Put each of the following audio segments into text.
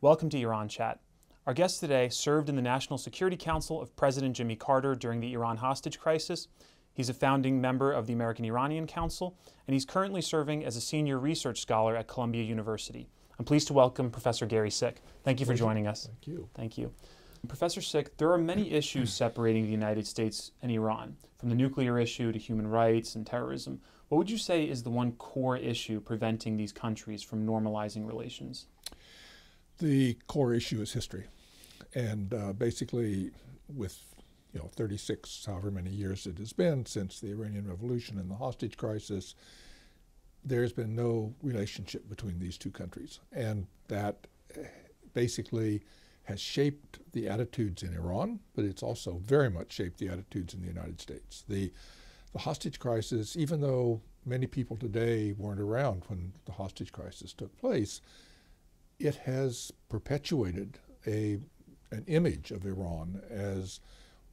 Welcome to Iran Chat. Our guest today served in the National Security Council of President Jimmy Carter during the Iran hostage crisis. He's a founding member of the American-Iranian Council, and he's currently serving as a senior research scholar at Columbia University. I'm pleased to welcome Professor Gary Sick. Thank you for joining us. Thank you. Thank you. Professor Sick, there are many issues separating the United States and Iran, from the nuclear issue to human rights and terrorism. What would you say is the one core issue preventing these countries from normalizing relations? The core issue is history. And basically with 36, however many years it has been since the Iranian Revolution and the hostage crisis, there's been no relationship between these two countries. And that basically has shaped the attitudes in Iran, but it's also very much shaped the attitudes in the United States. The hostage crisis, even though many people today weren't around when the hostage crisis took place, it has perpetuated an image of Iran as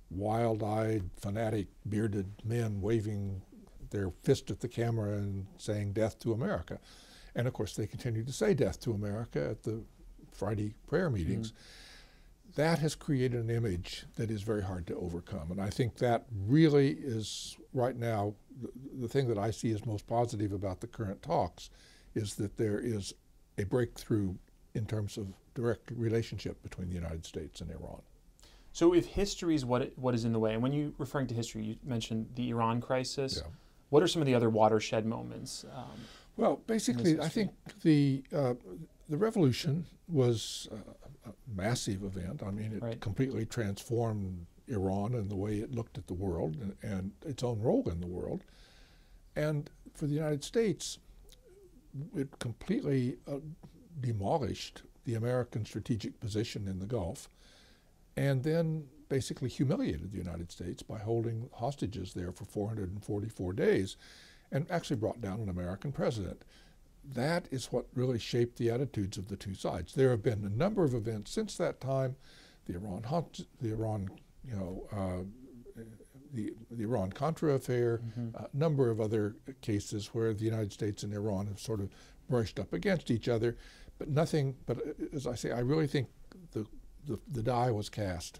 wild-eyed, fanatic, bearded men waving their fist at the camera and saying death to America. And of course they continue to say death to America at the Friday prayer meetings. That has created an image that is very hard to overcome. And I think that really is right now the thing that I see as most positive about the current talks is that there is a breakthrough in terms of direct relationship between the United States and Iran. So if history is what is in the way, and when you're referring to history, you mentioned the Iran crisis. Yeah. What are some of the other watershed moments? Well, basically, I think the revolution was a massive event. I mean, it completely transformed Iran and the way it looked at the world and its own role in the world. And for the United States, it completely demolished the American strategic position in the Gulf and then basically humiliated the United States by holding hostages there for 444 days and actually brought down an American president. That is what really shaped the attitudes of the two sides. There have been a number of events since that time, the Iran-Contra affair, a number of other cases where the United States and Iran have sort of brushed up against each other, but nothing, but as I say, I really think the die was cast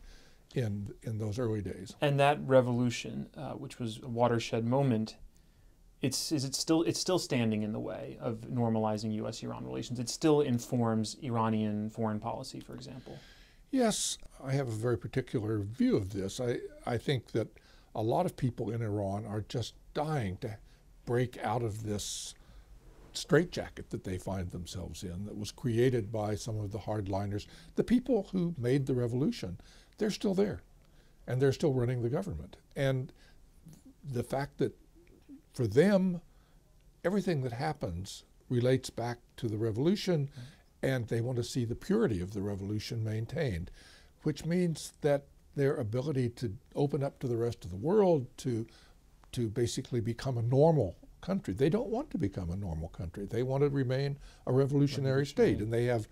in those early days. And that revolution, which was a watershed moment, it's still standing in the way of normalizing U.S.-Iran relations. It still informs Iranian foreign policy, for example. Yes, I have a very particular view of this. I think that a lot of people in Iran are just dying to break out of this straitjacket that they find themselves in that was created by some of the hardliners. The people who made the revolution, they're still there, and they're still running the government. And the fact that for them, everything that happens relates back to the revolution, and they want to see the purity of the revolution maintained, which means that their ability to open up to the rest of the world, to basically become a normal country. They don't want to become a normal country. They want to remain a revolutionary state, and they have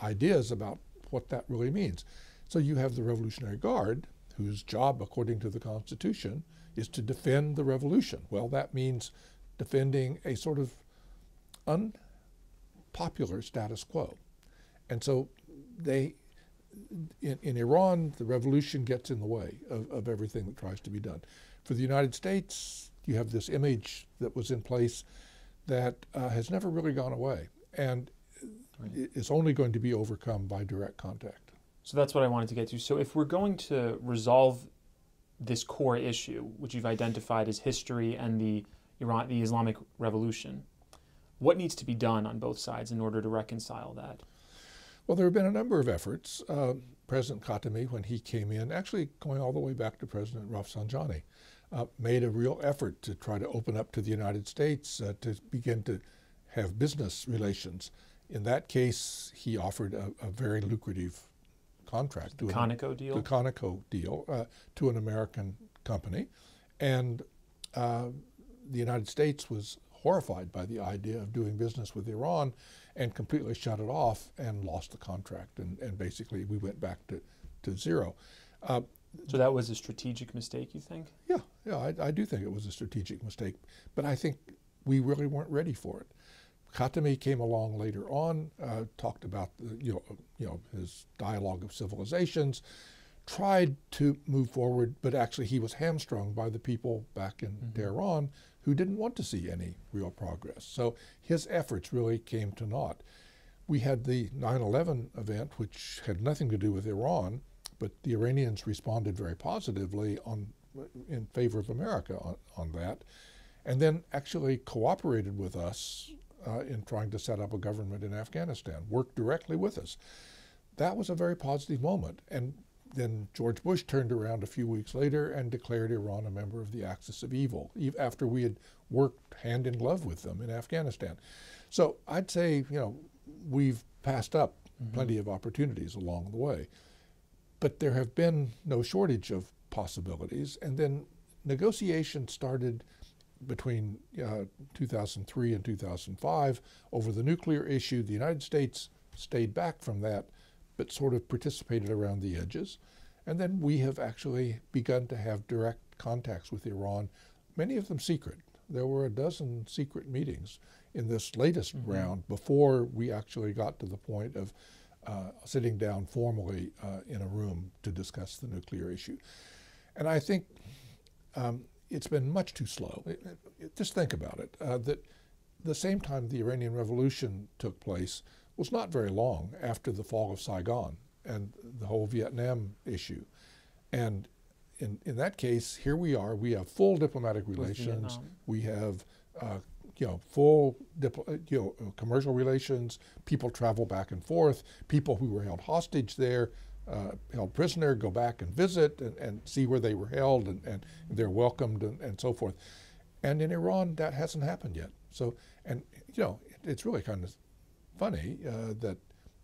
ideas about what that really means. So you have the Revolutionary Guard, whose job, according to the Constitution, is to defend the revolution. Well, that means defending a sort of unpopular status quo. And so in Iran, the revolution gets in the way of everything that tries to be done. For the United States, you have this image that was in place that has never really gone away and is only going to be overcome by direct contact. So that's what I wanted to get to. So if we're going to resolve this core issue, which you've identified as history and the Islamic Revolution, what needs to be done on both sides in order to reconcile that? Well, there have been a number of efforts. President Khatami, when he came in, actually going all the way back to President Rafsanjani, made a real effort to try to open up to the United States to begin to have business relations. In that case, he offered a very lucrative contract. The Conoco deal? The Conoco deal to an American company. And the United States was horrified by the idea of doing business with Iran and completely shut it off and lost the contract. And basically we went back to zero. So that was a strategic mistake, you think? Yeah, I do think it was a strategic mistake. But I think we really weren't ready for it. Khatami came along later on, talked about his dialogue of civilizations, tried to move forward, but actually he was hamstrung by the people back in Tehran who didn't want to see any real progress. So his efforts really came to naught. We had the 9/11 event, which had nothing to do with Iran, but the Iranians responded very positively in favor of America on that, and then actually cooperated with us in trying to set up a government in Afghanistan, worked directly with us. That was a very positive moment. And then George Bush turned around a few weeks later and declared Iran a member of the Axis of Evil, after we had worked hand in glove with them in Afghanistan. So I'd say, we've passed up plenty of opportunities along the way. But there have been no shortage of possibilities. And then negotiations started between 2003 and 2005 over the nuclear issue. The United States stayed back from that, but sort of participated around the edges. And then we have actually begun to have direct contacts with Iran, many of them secret. There were a dozen secret meetings in this latest round before we actually got to the point of sitting down formally in a room to discuss the nuclear issue. And I think it's been much too slow. Just think about it, that the same time the Iranian Revolution took place was not very long after the fall of Saigon and the whole Vietnam issue. And in that case, here we are, we have full diplomatic relations, we have full commercial relations, people travel back and forth, people who were held hostage there, held prisoner, go back and visit and see where they were held, and they're welcomed and so forth. And in Iran, that hasn't happened yet. So, it's really kind of funny that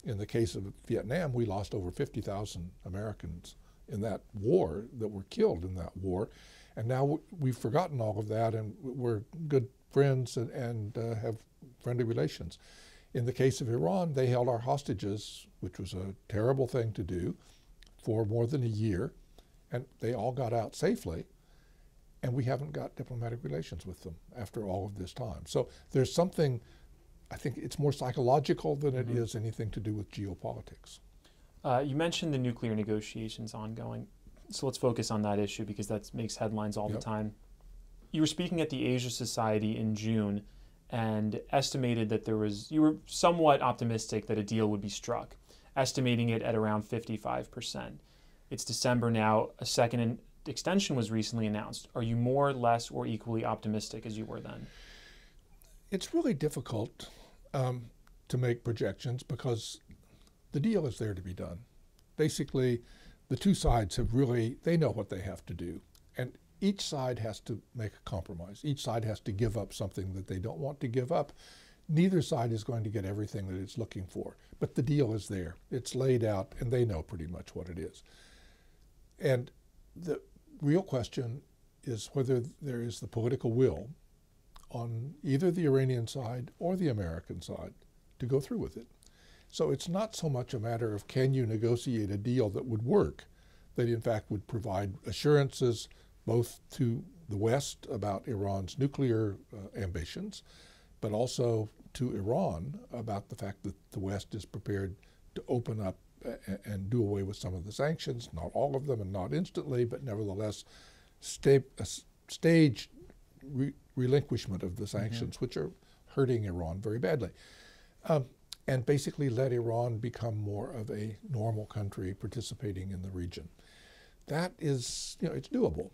in the case of Vietnam, we lost over 50,000 Americans in that war, that were killed in that war. And now we've forgotten all of that, and we're good friends and have friendly relations. In the case of Iran, they held our hostages, which was a terrible thing to do, for more than a year, and they all got out safely, and we haven't got diplomatic relations with them after all of this time. So there's something, I think it's more psychological than it is anything to do with geopolitics. You mentioned the nuclear negotiations ongoing, so let's focus on that issue because that makes headlines all the time. You were speaking at the Asia Society in June and estimated that you were somewhat optimistic that a deal would be struck, estimating it at around 55%. It's December now, a second extension was recently announced. Are you more, less, or equally optimistic as you were then? It's really difficult to make projections because the deal is there to be done. Basically, the two sides they know what they have to do. And each side has to make a compromise. Each side has to give up something that they don't want to give up. Neither side is going to get everything that it's looking for, but the deal is there. It's laid out, and they know pretty much what it is. And the real question is whether there is the political will on either the Iranian side or the American side to go through with it. So it's not so much a matter of can you negotiate a deal that would work, that in fact would provide assurances both to the West about Iran's nuclear ambitions, but also to Iran about the fact that the West is prepared to open up and do away with some of the sanctions, not all of them and not instantly, but nevertheless staged relinquishment of the sanctions, which are hurting Iran very badly. And basically let Iran become more of a normal country participating in the region. That is, it's doable.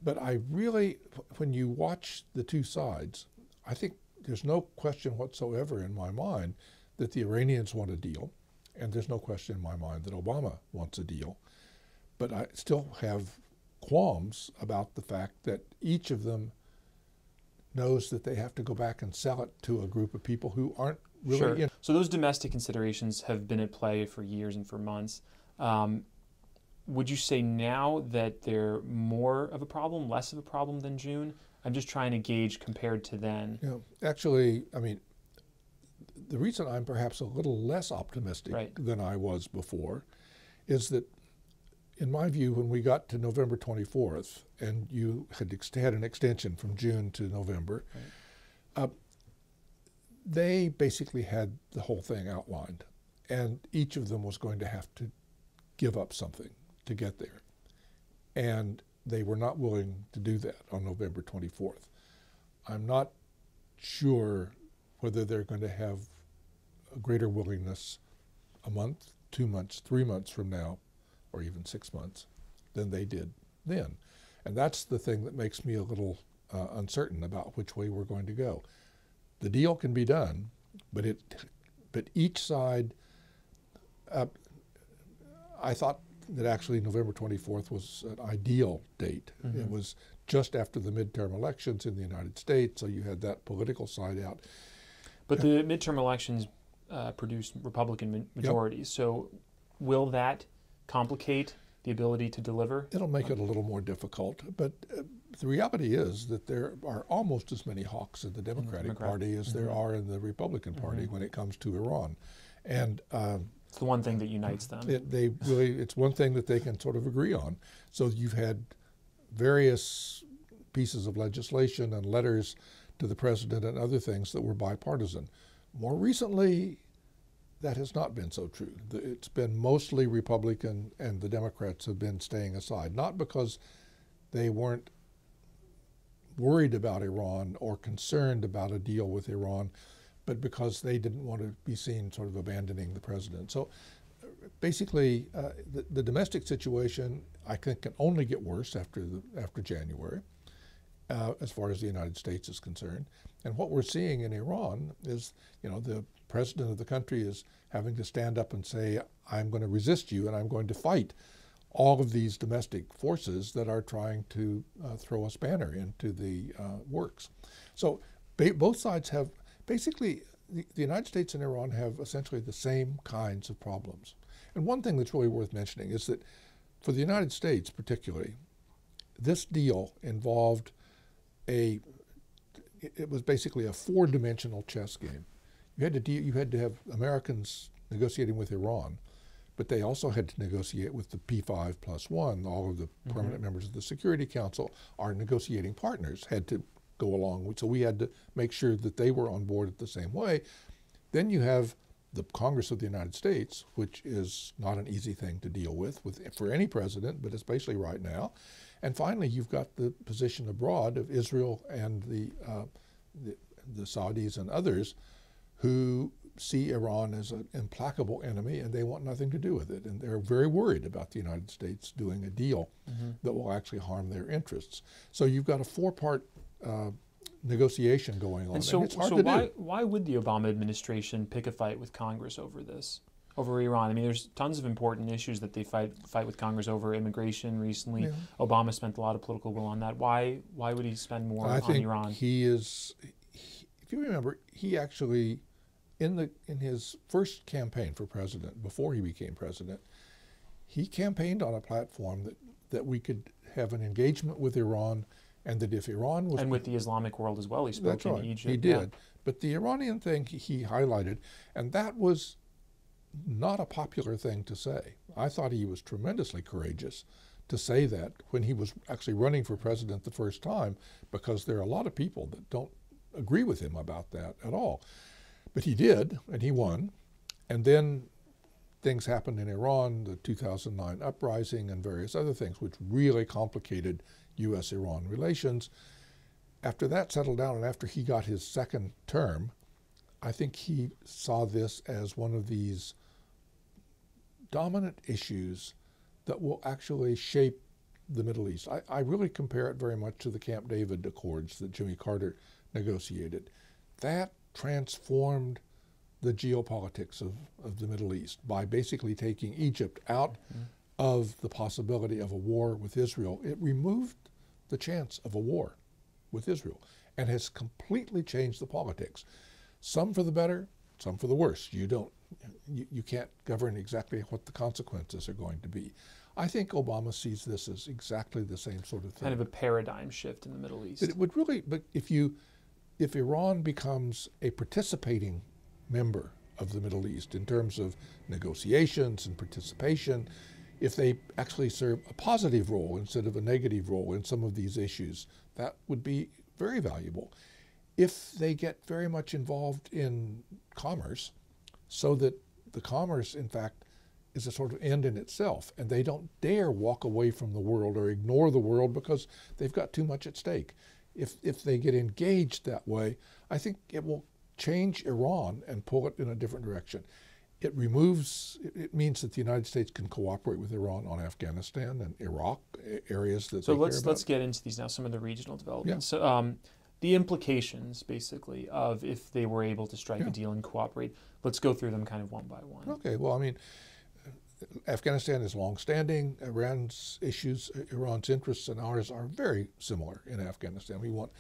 But I really, when you watch the two sides, I think there's no question whatsoever in my mind that the Iranians want a deal, and there's no question in my mind that Obama wants a deal. But I still have qualms about the fact that each of them knows that they have to go back and sell it to a group of people who aren't really So those domestic considerations have been at play for years and for months. Would you say now that they're more of a problem, less of a problem than June? I'm just trying to gauge compared to then. Actually, I mean, the reason I'm perhaps a little less optimistic than I was before is that, in my view, when we got to November 24th and you had an extension from June to November, They basically had the whole thing outlined, and each of them was going to have to give up something to get there. And they were not willing to do that on November 24th. I'm not sure whether they're going to have a greater willingness a month, 2 months, 3 months from now, or even 6 months, than they did then. And that's the thing that makes me a little uncertain about which way we're going to go. The deal can be done, but each side, I thought that actually November 24th was an ideal date. Mm-hmm. It was just after the midterm elections in the United States, so you had that political side out. But the midterm elections produced Republican majorities, yep. So will that complicate the ability to deliver? It'll make it a little more difficult, but the reality is that there are almost as many hawks in the Democratic Party as there are in the Republican Party when it comes to Iran. And it's the one thing that unites them. It's one thing that they can sort of agree on. So you've had various pieces of legislation and letters to the president and other things that were bipartisan. More recently, that has not been so true. It's been mostly Republican, and the Democrats have been staying aside, not because they weren't worried about Iran or concerned about a deal with Iran, but because they didn't want to be seen sort of abandoning the president. So basically, the domestic situation, I think, can only get worse after January, as far as the United States is concerned. And what we're seeing in Iran is, the president of the country is having to stand up and say, I'm going to resist you and I'm going to fight all of these domestic forces that are trying to throw a spanner into the works. So both sides have, basically, the United States and Iran have essentially the same kinds of problems. And one thing that's really worth mentioning is that for the United States particularly, this deal involved it was basically a four-dimensional chess game. You had to have Americans negotiating with Iran, but they also had to negotiate with the P5+1. All of the permanent members of the Security Council, our negotiating partners, had to go along. So we had to make sure that they were on board the same way. Then you have the Congress of the United States, which is not an easy thing to deal with for any president, but especially right now. And finally, you've got the position abroad of Israel and the Saudis and others who see Iran as an implacable enemy, and they want nothing to do with it. And they're very worried about the United States doing a deal that will actually harm their interests. So you've got a four-part negotiation going on. And so, it's hard to do. Why would the Obama administration pick a fight with Congress over this? Over Iran? I mean, there's tons of important issues that they fight with Congress over. Immigration recently. Yeah. Obama spent a lot of political will on that. Why would he spend more on Iran? If you remember, he actually, in his first campaign for president, before he became president, he campaigned on a platform that we could have an engagement with Iran, and that if Iran was... And with the Islamic world as well. He spoke in Egypt. He did. Yeah. But the Iranian thing he highlighted, and that was not a popular thing to say. I thought he was tremendously courageous to say that when he was actually running for president the first time, because there are a lot of people that don't agree with him about that at all. But he did, and he won. And then things happened in Iran, the 2009 uprising and various other things, which really complicated U.S.-Iran relations. After that settled down, and after he got his second term, I think he saw this as one of these dominant issues that will actually shape the Middle East. I really compare it very much to the Camp David Accords that Jimmy Carter negotiated. That transformed the geopolitics of the Middle East by basically taking Egypt out of the possibility of a war with Israel. It removed the chance of a war with Israel and has completely changed the politics. Some for the better, some for the worse. You can't govern exactly what the consequences are going to be. I think Obama sees this as exactly the same sort of thing. Kind of a paradigm shift in the Middle East. It would really, but if Iran becomes a participating member of the Middle East in terms of negotiations and participation, if they actually serve a positive role instead of a negative role in some of these issues, that would be very valuable. if they get very much involved in commerce, so that the commerce, in fact, is a sort of end in itself, and they don't dare walk away from the world or ignore the world because they've got too much at stake. If they get engaged that way, I think it will change Iran and pull it in a different direction. It means that the United States can cooperate with Iran on Afghanistan and Iraq, areas that so they care about. let's get into these now, some of the regional developments. Yeah. So the implications, basically, of if they were able to strike a deal and cooperate. Let's go through them kind of one by one. Okay, well, I mean, Afghanistan is long-standing. Iran's interests and ours are very similar in Afghanistan. We want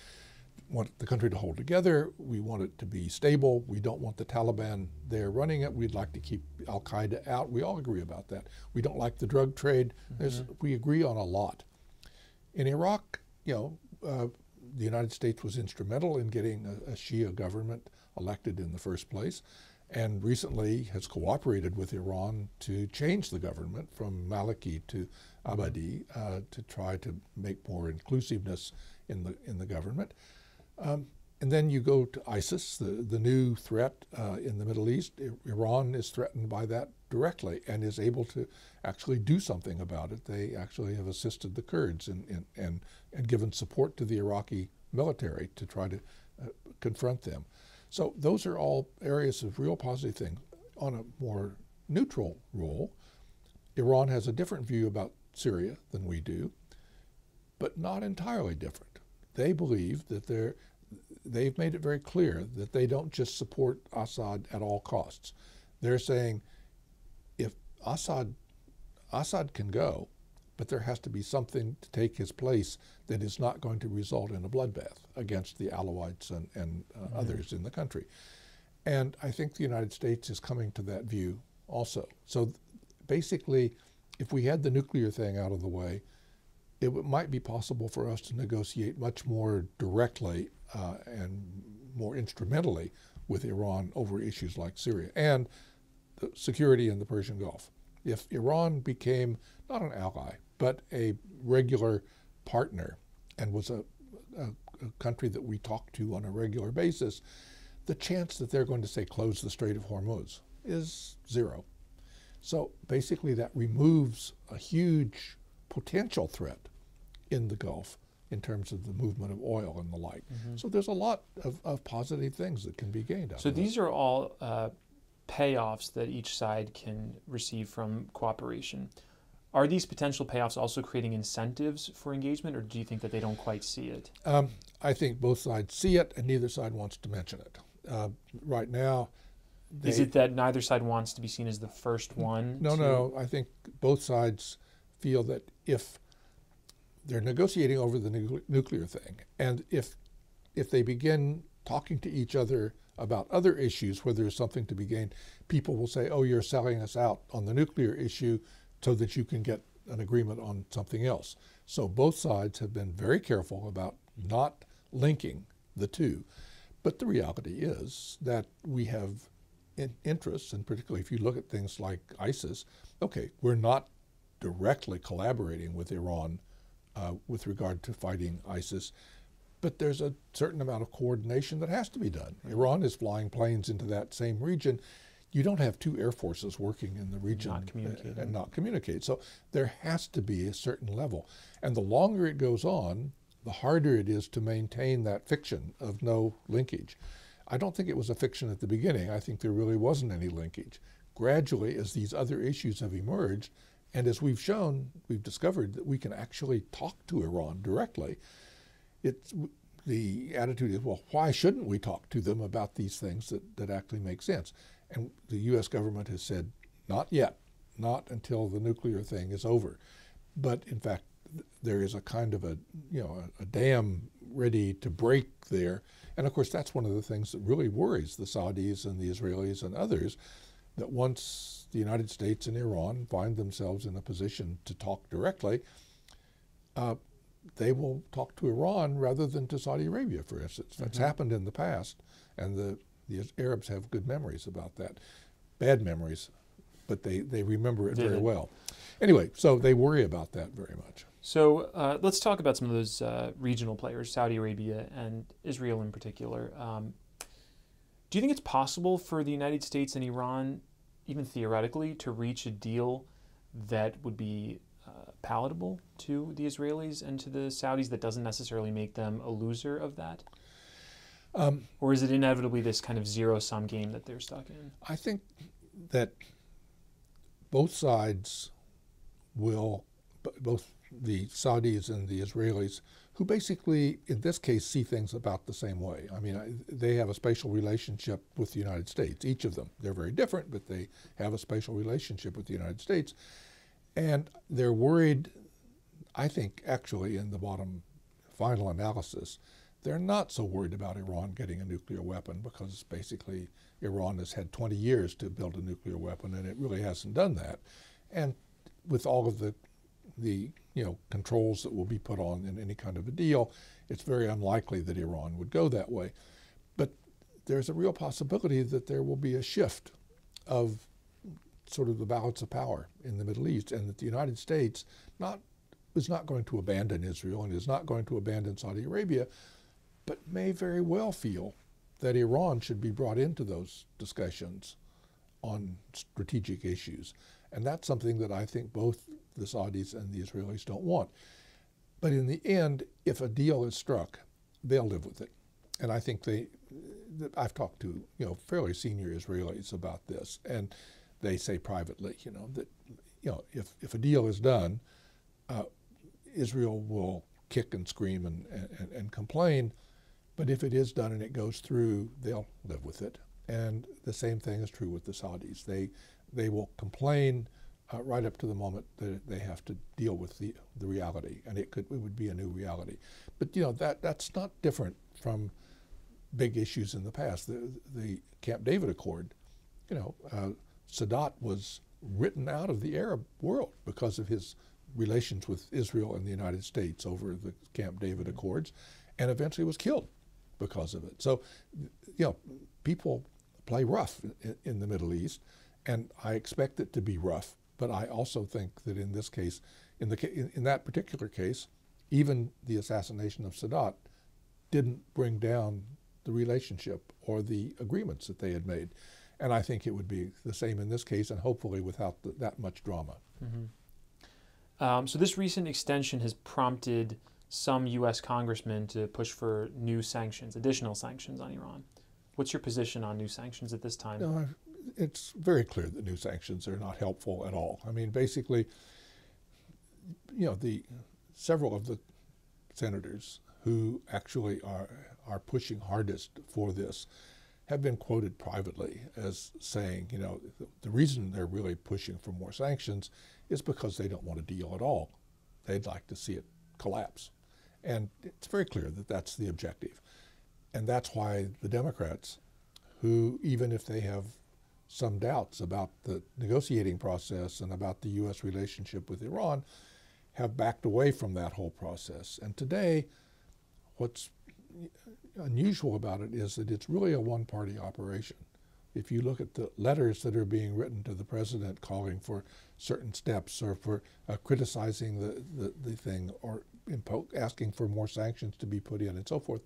the country to hold together. We want it to be stable. We don't want the Taliban there running it. We'd like to keep al-Qaeda out. We all agree about that. We don't like the drug trade. We agree on a lot. In Iraq, the United States was instrumental in getting a Shia government elected in the first place, and recently has cooperated with Iran to change the government from Maliki to Abadi to try to make more inclusiveness in the government. And then you go to ISIS, the new threat in the Middle East. Iran is threatened by that directly and is able to actually do something about it. They actually have assisted the Kurds and given support to the Iraqi military to try to confront them. So those are all areas of real positive things. On a more neutral role, Iran has a different view about Syria than we do, but not entirely different. They believe that they've made it very clear that they don't just support Assad at all costs. They're saying if Assad can go, but there has to be something to take his place that is not going to result in a bloodbath against the Alawites and others in the country. And I think the United States is coming to that view also. So basically, if we had the nuclear thing out of the way, it might be possible for us to negotiate much more directly and more instrumentally with Iran over issues like Syria and the security in the Persian Gulf. If Iran became not an ally, but a regular partner and was a country that we talk to on a regular basis, the chance that they're going to say close the Strait of Hormuz is zero. So basically that removes a huge potential threat in the Gulf in terms of the movement of oil and the like. So there's a lot of positive things that can be gained out of it. So these are all payoffs that each side can receive from cooperation. Are these potential payoffs also creating incentives for engagement, or do you think that they don't quite see it? I think both sides see it, and neither side wants to mention it. Right now, is it that neither side wants to be seen as the first one? No. I think both sides feel that if they're negotiating over the nuclear thing, and if they begin talking to each other about other issues where there's something to be gained, people will say, oh, you're selling us out on the nuclear issue so that you can get an agreement on something else. So both sides have been very careful about not linking the two. But the reality is that we have interests, and particularly if you look at things like ISIS, okay, we're not directly collaborating with Iran with regard to fighting ISIS, but there's a certain amount of coordination that has to be done. Iran is flying planes into that same region. You don't have two air forces working in the region and not communicate. So there has to be a certain level. And the longer it goes on, the harder it is to maintain that fiction of no linkage. I don't think it was a fiction at the beginning. I think there really wasn't any linkage. Gradually, as these other issues have emerged, and as we've shown, we've discovered that we can actually talk to Iran directly. The attitude is, well, why shouldn't we talk to them about these things that actually make sense? And the U.S. government has said, not yet, not until the nuclear thing is over. But in fact, there is a kind of a dam ready to break there. And of course, that's one of the things that really worries the Saudis and the Israelis and others, that once the United States and Iran find themselves in a position to talk directly, they will talk to Iran rather than to Saudi Arabia, for instance. That's happened in the past, and the Arabs have good memories about that. Bad memories, but they remember it very well. Anyway, so they worry about that very much. So let's talk about some of those regional players, Saudi Arabia and Israel in particular. Do you think it's possible for the United States and Iran, even theoretically, to reach a deal that would be palatable to the Israelis and to the Saudis that doesn't necessarily make them a loser of that? Or is it inevitably this kind of zero-sum game that they're stuck in? I think that both sides will, both the Saudis and the Israelis, who basically, in this case, see things about the same way. I mean, they have a special relationship with the United States, each of them. They're very different, but they have a special relationship with the United States. And they're worried, I think, actually, in the bottom final analysis, they're not so worried about Iran getting a nuclear weapon because basically Iran has had 20 years to build a nuclear weapon and it really hasn't done that. And with all of the controls that will be put on in any kind of a deal, it's very unlikely that Iran would go that way. But there's a real possibility that there will be a shift of sort of the balance of power in the Middle East, and that the United States is not going to abandon Israel and is not going to abandon Saudi Arabia, but may very well feel that Iran should be brought into those discussions on strategic issues. And that's something that I think both the Saudis and the Israelis don't want. But in the end, if a deal is struck, they'll live with it. And I think I've talked to fairly senior Israelis about this, and they say privately, that if a deal is done, Israel will kick and scream and complain, but if it is done and it goes through, they'll live with it. And the same thing is true with the Saudis. They will complain right up to the moment that they have to deal with the reality, and it would be a new reality. But that's not different from big issues in the past. The Camp David Accord, Sadat was written out of the Arab world because of his relations with Israel and the United States over the Camp David Accords, and eventually was killed because of it. So, people play rough in the Middle East, and I expect it to be rough. But I also think that in this case, in that particular case, even the assassination of Sadat didn't bring down the relationship or the agreements that they had made. And I think it would be the same in this case, and hopefully without that much drama. Mm-hmm. So this recent extension has prompted some U.S. congressmen to push for new sanctions, additional sanctions on Iran. What's your position on new sanctions at this time? No, it's very clear that new sanctions are not helpful at all. I mean, basically, several of the senators who actually are pushing hardest for this have been quoted privately as saying, the reason they're really pushing for more sanctions is because they don't want a deal at all. They'd like to see it collapse. And it's very clear that that's the objective. And that's why the Democrats, who, even if they have some doubts about the negotiating process and about the U.S. relationship with Iran, have backed away from that whole process. And today, what's unusual about it is that it's really a one-party operation. If you look at the letters that are being written to the president calling for certain steps or for criticizing the thing or asking for more sanctions to be put in and so forth,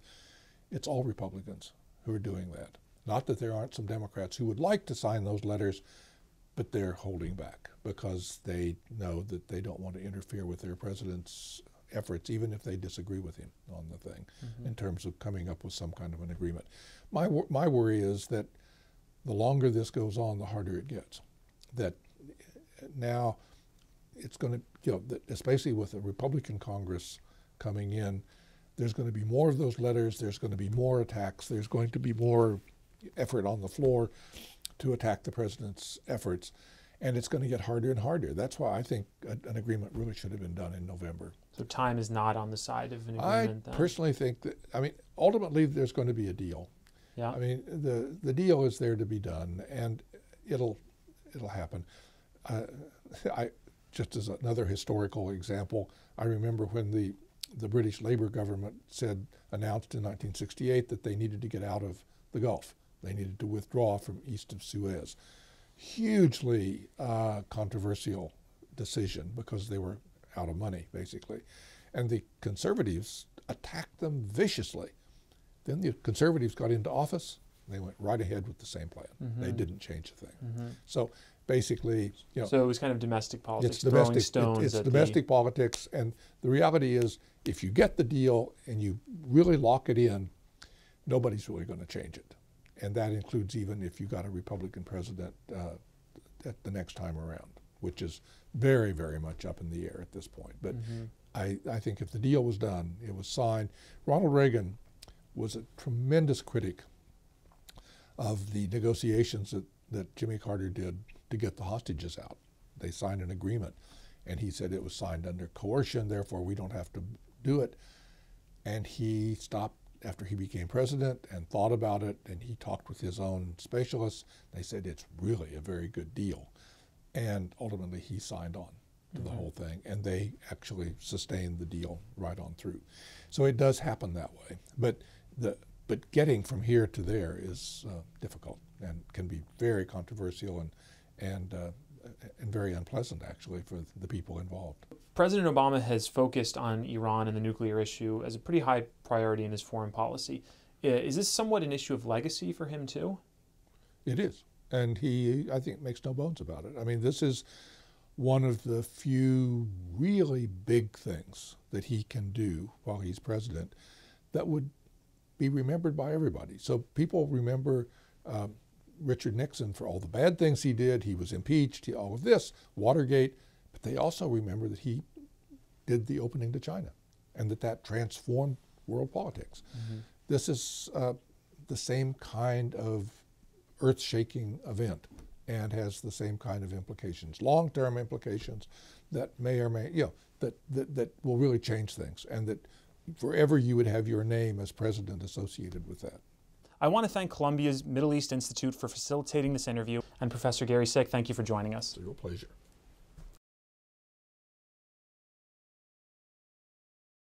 it's all Republicans who are doing that. Not that there aren't some Democrats who would like to sign those letters, but they're holding back because they know that they don't want to interfere with their president's efforts, even if they disagree with him on the thing, in terms of coming up with some kind of an agreement. My worry is that the longer this goes on, the harder it gets. That now it's going to, especially with a Republican Congress coming in, there's going to be more of those letters, there's going to be more attacks, there's going to be more effort on the floor to attack the president's efforts, and it's going to get harder and harder. That's why I think an agreement really should have been done in November. So time is not on the side of an agreement then? I personally think that, ultimately there's going to be a deal. Yeah. The deal is there to be done, and it'll happen. Just as another historical example, I remember when the British Labour government announced in 1968 that they needed to get out of the Gulf. They needed to withdraw from east of Suez. Hugely controversial decision because they were out of money, basically. And the conservatives attacked them viciously. Then the conservatives got into office. They went right ahead with the same plan. They didn't change a thing. So basically, you know. So it was kind of domestic politics, It's throwing stones it's at domestic politics, and the reality is, if you get the deal and you really lock it in, nobody's really going to change it. And that includes even if you got a Republican president at the next time around, which is very, very much up in the air at this point. But I think if the deal was done, it was signed. Ronald Reagan was a tremendous critic of the negotiations that Jimmy Carter did to get the hostages out. They signed an agreement, and he said it was signed under coercion, therefore we don't have to do it. And he stopped after he became president and thought about it, and he talked with his own specialists. They said it's really a very good deal. And ultimately he signed on to the whole thing, and they actually sustained the deal right on through. So it does happen that way. But getting from here to there is difficult and can be very controversial and very unpleasant, actually, for the people involved. President Obama has focused on Iran and the nuclear issue as a pretty high priority in his foreign policy. Is this somewhat an issue of legacy for him, too? It is. And he, I think, makes no bones about it. I mean, this is one of the few really big things that he can do while he's president that would be remembered by everybody. So people remember Richard Nixon for all the bad things he did. He was impeached, all of this, Watergate. But they also remember that he did the opening to China and that transformed world politics. This is the same kind of earth-shaking event and has the same kind of implications, long-term implications that may or may, that will really change things, and that forever you would have your name as president associated with that. I want to thank Columbia's Middle East Institute for facilitating this interview, and Professor Gary Sick, thank you for joining us. It's a real pleasure.